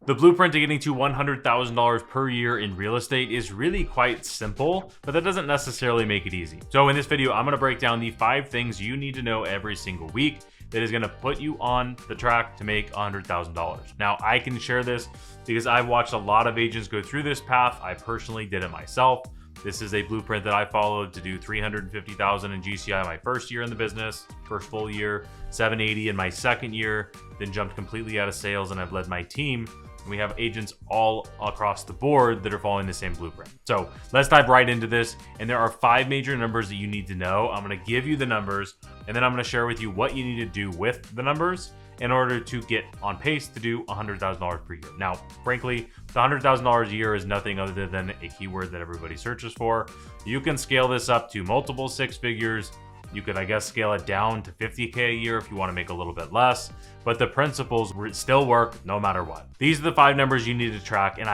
The blueprint to getting to $100,000 per year in real estate is really quite simple, but that doesn't necessarily make it easy. So in this video, I'm gonna break down the 5 things you need to know every single week that is gonna put you on the track to make $100,000. Now, I can share this because I've watched a lot of agents go through this path. I personally did it myself. This is a blueprint that I followed to do $350,000 in GCI my first year in the business, first full year, $780 in my second year, then jumped completely out of sales, and I've led my team. And we have agents all across the board that are following the same blueprint. So let's dive right into this. And there are 5 major numbers that you need to know. I'm gonna give you the numbers, and then I'm gonna share with you what you need to do with the numbers in order to get on pace to do $100,000 per year. Now, frankly, the $100,000 a year is nothing other than a keyword that everybody searches for. You can scale this up to multiple 6 figures. You could, I guess, scale it down to 50K a year if you want to make a little bit less, but the principles still work no matter what. These are the 5 numbers you need to track, and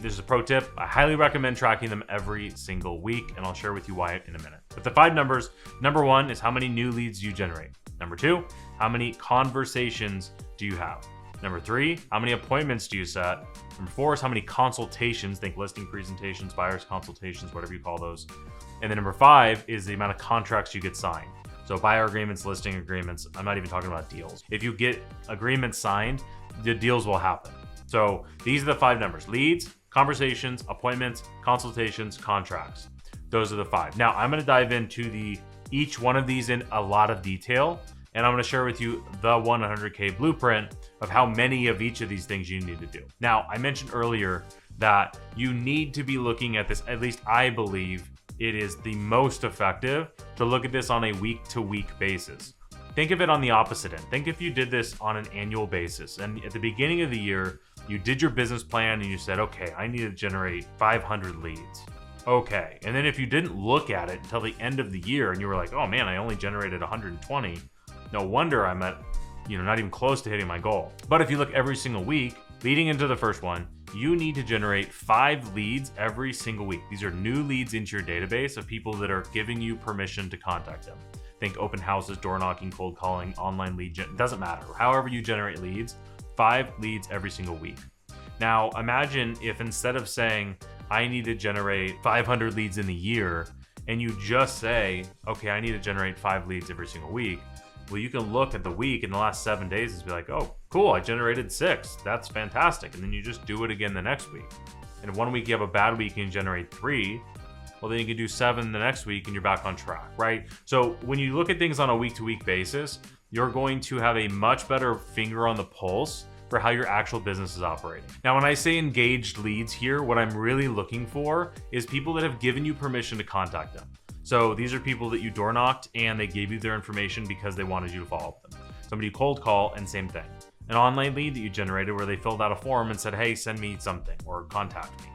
this is a pro tip, I highly recommend tracking them every single week, and I'll share with you why in a minute. But the 5 numbers, number 1 is how many new leads you generate. Number 2, how many conversations do you have? Number 3, how many appointments do you set? Number 4 is how many consultations, think listing presentations, buyer's consultations, whatever you call those. And then number 5 is the amount of contracts you get signed. So buyer agreements, listing agreements. I'm not even talking about deals. If you get agreements signed, the deals will happen. So these are the 5 numbers: leads, conversations, appointments, consultations, contracts. Those are the 5. Now I'm gonna dive into each one of these in a lot of detail. And I'm gonna share with you the 100K blueprint of how many of each of these things you need to do. Now, I mentioned earlier that you need to be looking at this, at least I believe it is the most effective to look at this on a week-to-week basis. Think of it on the opposite end. Think if you did this on an annual basis, and at the beginning of the year, you did your business plan and you said, okay, I need to generate 500 leads. Okay, and then if you didn't look at it until the end of the year and you were like, oh man, I only generated 120, no wonder I'm at, not even close to hitting my goal. But if you look every single week, leading into the first one, you need to generate 5 leads every single week. These are new leads into your database of people that are giving you permission to contact them. Think open houses, door knocking, cold calling, online lead gen, doesn't matter. However you generate leads, 5 leads every single week. Now imagine if instead of saying, I need to generate 500 leads in the year, and you just say, okay, I need to generate 5 leads every single week. Well, you can look at the week in the last 7 days and be like, oh, cool, I generated 6. That's fantastic. And then you just do it again the next week. And if one week you have a bad week and you generate 3, well, then you can do 7 the next week and you're back on track, right? So when you look at things on a week-to-week basis, you're going to have a much better finger on the pulse for how your actual business is operating. Now, when I say engaged leads here, what I'm really looking for is people that have given you permission to contact them. So these are people that you door knocked and they gave you their information because they wanted you to follow up with them. Somebody you cold call, and same thing. An online lead that you generated where they filled out a form and said, hey, send me something or contact me.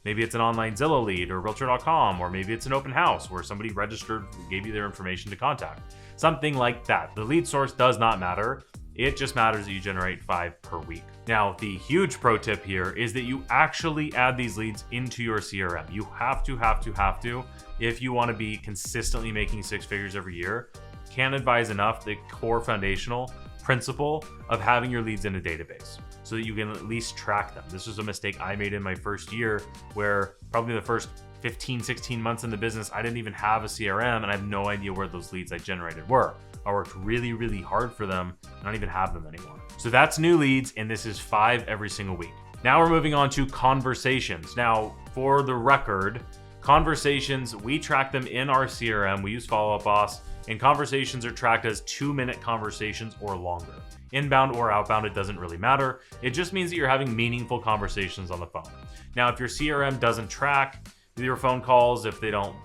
Maybe it's an online Zillow lead or Realtor.com, or maybe it's an open house where somebody registered, gave you their information to contact. Something like that. The lead source does not matter. It just matters that you generate 5 per week. Now, the huge pro tip here is that you actually add these leads into your CRM. You have to, if you want to be consistently making 6 figures every year. Can't advise enough the core foundational principle of having your leads in a database so that you can at least track them. This was a mistake I made in my first year where probably the first 15, 16 months in the business, I didn't even have a CRM and I have no idea where those leads I generated were. I worked really, really hard for them and I don't even have them anymore. So that's new leads, and this is 5 every single week. Now we're moving on to conversations. Now, for the record, conversations, we track them in our CRM. We use Follow Up Boss, and conversations are tracked as 2-minute conversations or longer. Inbound or outbound, it doesn't really matter. It just means that you're having meaningful conversations on the phone. Now, if your CRM doesn't track your phone calls, if they don't,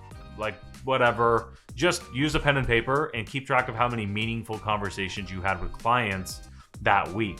whatever, just use a pen and paper and keep track of how many meaningful conversations you had with clients that week.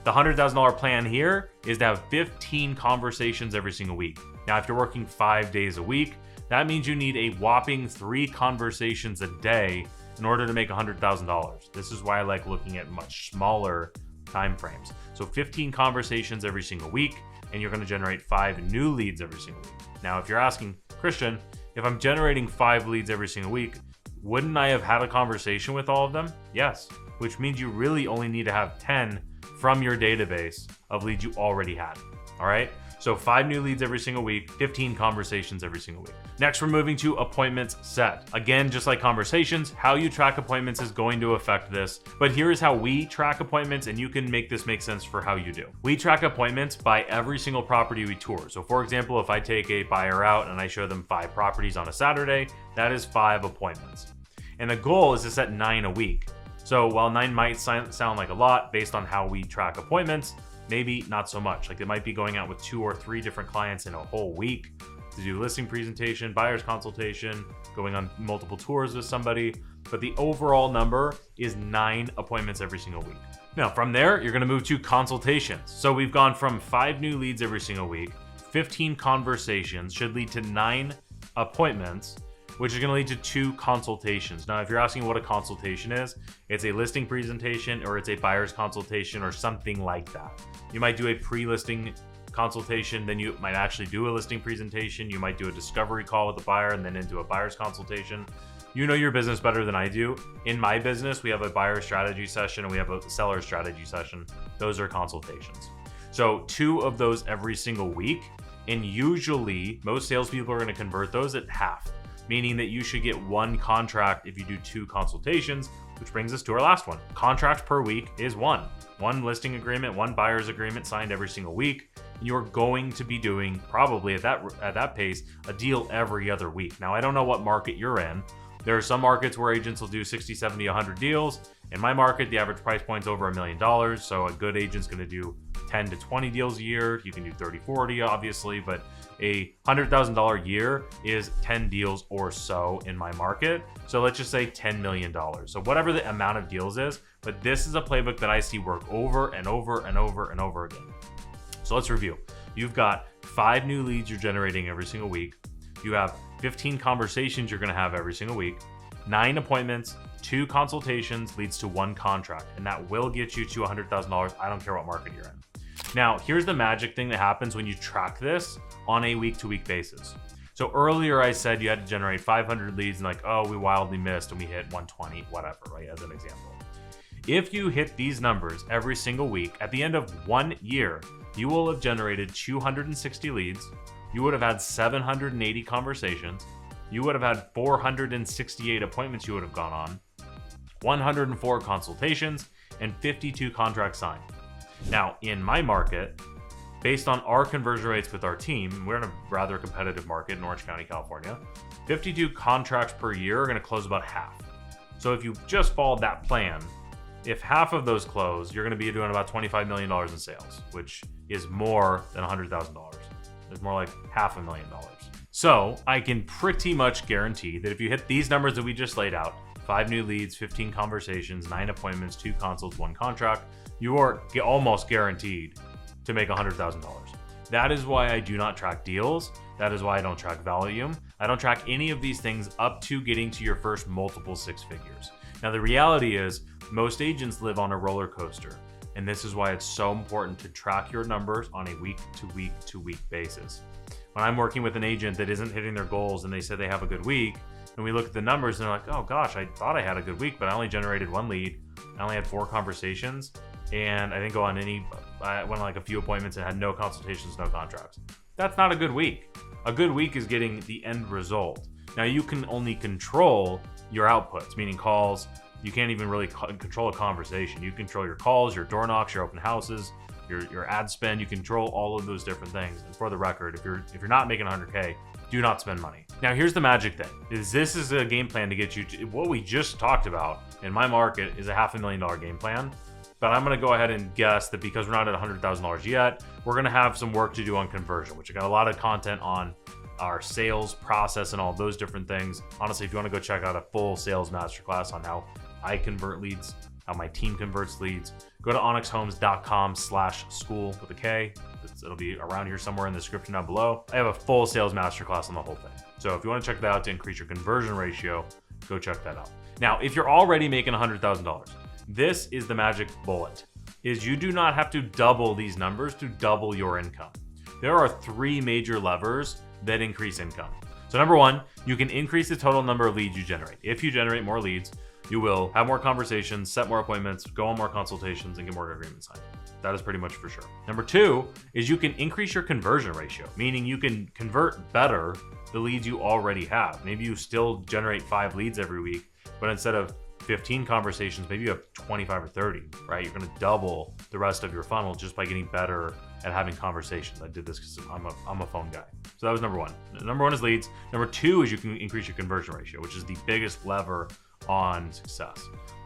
The $100,000 plan here is to have 15 conversations every single week. Now, if you're working 5 days a week, that means you need a whopping 3 conversations a day in order to make $100,000. This is why I like looking at much smaller time frames. So 15 conversations every single week, and you're going to generate 5 new leads every single week. Now, if you're asking, Christian, if I'm generating 5 leads every single week, wouldn't I have had a conversation with all of them? Yes, which means you really only need to have 10 from your database of leads you already had. All right. So 5 new leads every single week, 15 conversations every single week. Next, we're moving to appointments set. Again, just like conversations, how you track appointments is going to affect this. But here's how we track appointments, and you can make this make sense for how you do. We track appointments by every single property we tour. So for example, if I take a buyer out and I show them 5 properties on a Saturday, that is 5 appointments. And the goal is to set 9 a week. So while 9 might sound like a lot based on how we track appointments, maybe not so much. Like, it might be going out with 2 or 3 different clients in a whole week to do listing presentation, buyer's consultation, going on multiple tours with somebody. But the overall number is 9 appointments every single week. Now, from there, you're going to move to consultations. So we've gone from 5 new leads every single week, 15 conversations should lead to 9 appointments, which is going to lead to 2 consultations. Now, if you're asking what a consultation is, it's a listing presentation or it's a buyer's consultation or something like that. You might do a pre-listing consultation, then you might actually do a listing presentation. You might do a discovery call with the buyer and then into a buyer's consultation. You know your business better than I do. In my business, we have a buyer strategy session and we have a seller strategy session. Those are consultations. So 2 of those every single week. And usually most salespeople are going to convert those at half, meaning that you should get 1 contract if you do 2 consultations, which brings us to our last one. Contracts per week is 1. 1 listing agreement, 1 buyer's agreement signed every single week. You're going to be doing, probably at that pace, a deal every other week. Now, I don't know what market you're in. There are some markets where agents will do 60, 70, 100 deals. In my market, the average price point's over $1 million. So a good agent's going to do 10 to 20 deals a year. You can do 30, 40, obviously, but a $100,000 year is 10 deals or so in my market. So let's just say $10 million. So whatever the amount of deals is, but this is a playbook that I see work over and over and over and over again. So let's review. You've got 5 new leads you're generating every single week. You have 15 conversations you're going to have every single week. 9 appointments, 2 consultations leads to 1 contract, and that will get you to $100,000. I don't care what market you're in. Now, here's the magic thing that happens when you track this on a week-to-week basis. So earlier I said you had to generate 500 leads and like, oh, we wildly missed and we hit 120, whatever, right? As an example. If you hit these numbers every single week, at the end of 1 year, you will have generated 260 leads. You would have had 780 conversations. You would have had 468 appointments you would have gone on, 104 consultations, and 52 contracts signed. Now, in my market, based on our conversion rates with our team, we're in a rather competitive market in Orange County, California. 52 contracts per year are going to close about half. So if you just followed that plan, if half of those close, you're going to be doing about $25 million in sales, which is more than $100,000. It's more like $500,000. So I can pretty much guarantee that if you hit these numbers that we just laid out, 5 new leads, 15 conversations, 9 appointments, 2 consults, 1 contract, you are almost guaranteed to make $100,000. That is why I do not track deals. That is why I don't track volume. I don't track any of these things up to getting to your first multiple 6 figures. Now, the reality is most agents live on a roller coaster. And this is why it's so important to track your numbers on a week-to-week basis. When I'm working with an agent that isn't hitting their goals and they say they have a good week, and we look at the numbers and they're like, oh gosh, I thought I had a good week, but I only generated 1 lead. I only had 4 conversations, and I didn't go on I went on like a few appointments and had no consultations, no contracts. That's not a good week. A good week is getting the end result. Now, you can only control your outputs, meaning calls. You can't even really control a conversation. You control your calls, your door knocks, your open houses, your ad spend. You control all of those different things. And for the record, if you're not making 100K, do not spend money. Now, here's the magic thing: this is a game plan to get you to what we just talked about in my market is a $500,000 game plan. But I'm going to go ahead and guess that because we're not at $100,000 yet, we're going to have some work to do on conversion, which I got a lot of content on our sales process and all those different things. Honestly, if you want to go check out a full sales masterclass on how I convert leads, how my team converts leads, go to onyxhomes.com/school with a K. It'll be around here somewhere in the description down below. I have a full sales masterclass on the whole thing. So if you want to check that out to increase your conversion ratio, go check that out. Now, if you're already making $100,000, this is the magic bullet, is you do not have to double these numbers to double your income. There are 3 major levers that increase income. So number 1, you can increase the total number of leads you generate. If you generate more leads, you will have more conversations, set more appointments, go on more consultations, and get more agreements signed. That is pretty much for sure. Number 2 is you can increase your conversion ratio, meaning you can convert better the leads you already have. Maybe you still generate 5 leads every week, but instead of 15 conversations, maybe you have 25 or 30, right? You're gonna double the rest of your funnel just by getting better at having conversations. I did this because I'm a phone guy. So that was number 1. Number 1 is leads. Number 2 is you can increase your conversion ratio, which is the biggest lever on success.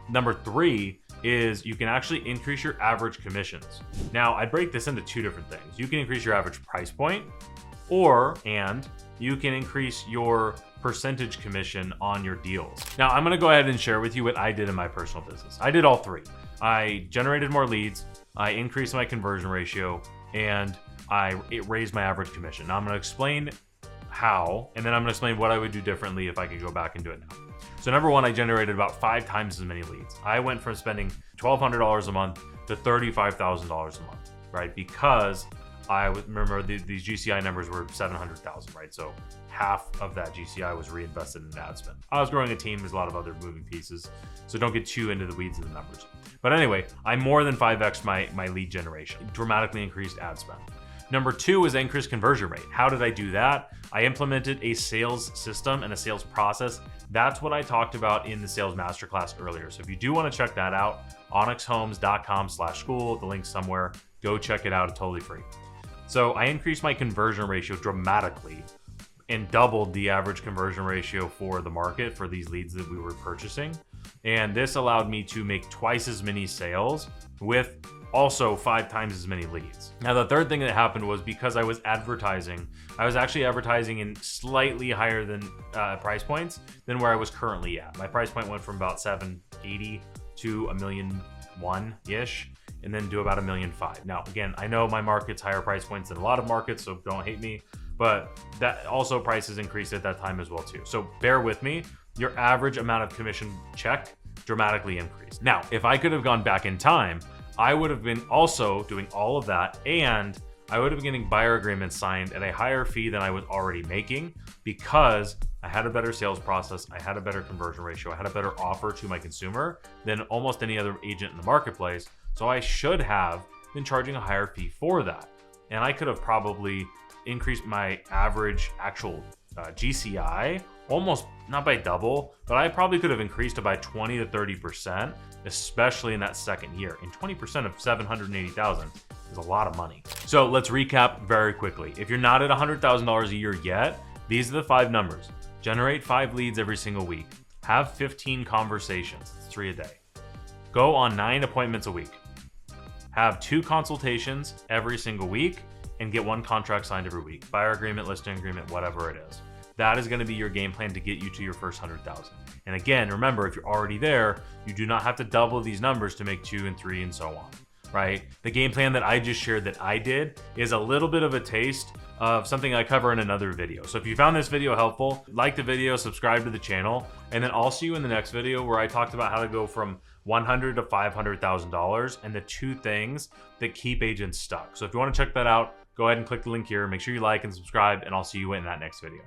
Number 3 is you can actually increase your average commissions. Now, I break this into 2 different things. You can increase your average price point, and you can increase your percentage commission on your deals. Now, I'm gonna go ahead and share with you what I did in my personal business. I did all 3. I generated more leads, I increased my conversion ratio, and it raised my average commission. Now I'm gonna explain how, and then I'm gonna explain what I would do differently if I could go back and do it now. So number 1, I generated about 5 times as many leads. I went from spending $1,200 a month to $35,000 a month, right? Because I remember these GCI numbers were 700,000, right? So half of that GCI was reinvested in ad spend. I was growing a team. There's a lot of other moving pieces, so don't get too into the weeds of the numbers. But anyway, I more than 5x my lead generation, dramatically increased ad spend. Number 2 is increased conversion rate. How did I do that? I implemented a sales system and a sales process. That's what I talked about in the sales masterclass earlier. So if you do want to check that out, onyxhomes.com/school, the link's somewhere. Go check it out, it's totally free. So I increased my conversion ratio dramatically and doubled the average conversion ratio for the market for these leads that we were purchasing. And this allowed me to make twice as many sales with also 5 times as many leads. Now, the third thing that happened was because I was advertising, I was actually advertising in slightly higher than price points than where I was currently at. My price point went from about $780 to $1,001-ish, and then do about $1,005,000. Now, again, I know my market's higher price points than a lot of markets, so don't hate me, but that also prices increased at that time as well too. So bear with me, your average amount of commission check dramatically increased. Now, if I could have gone back in time, I would have been also doing all of that, and I would have been getting buyer agreements signed at a higher fee than I was already making because I had a better sales process, I had a better conversion ratio, I had a better offer to my consumer than almost any other agent in the marketplace. So I should have been charging a higher fee for that. And I could have probably increased my average actual GCI almost, not by double, but I probably could have increased it by 20 to 30%, especially in that second year. And 20% of 780,000 is a lot of money. So let's recap very quickly. If you're not at $100,000 a year yet, these are the 5 numbers. Generate 5 leads every single week. Have 15 conversations, it's 3 a day. Go on 9 appointments a week. Have 2 consultations every single week and get 1 contract signed every week. Buyer agreement, listing agreement, whatever it is. That is going to be your game plan to get you to your first 100,000. And again, remember, if you're already there, you do not have to double these numbers to make 2 and 3 and so on, right? The game plan that I just shared that I did is a little bit of a taste of something I cover in another video. So if you found this video helpful, like the video, subscribe to the channel, and then I'll see you in the next video where I talked about how to go from $100,000 to $500,000 and the 2 things that keep agents stuck. So if you want to check that out, go ahead and click the link here. Make sure you like and subscribe, and I'll see you in that next video.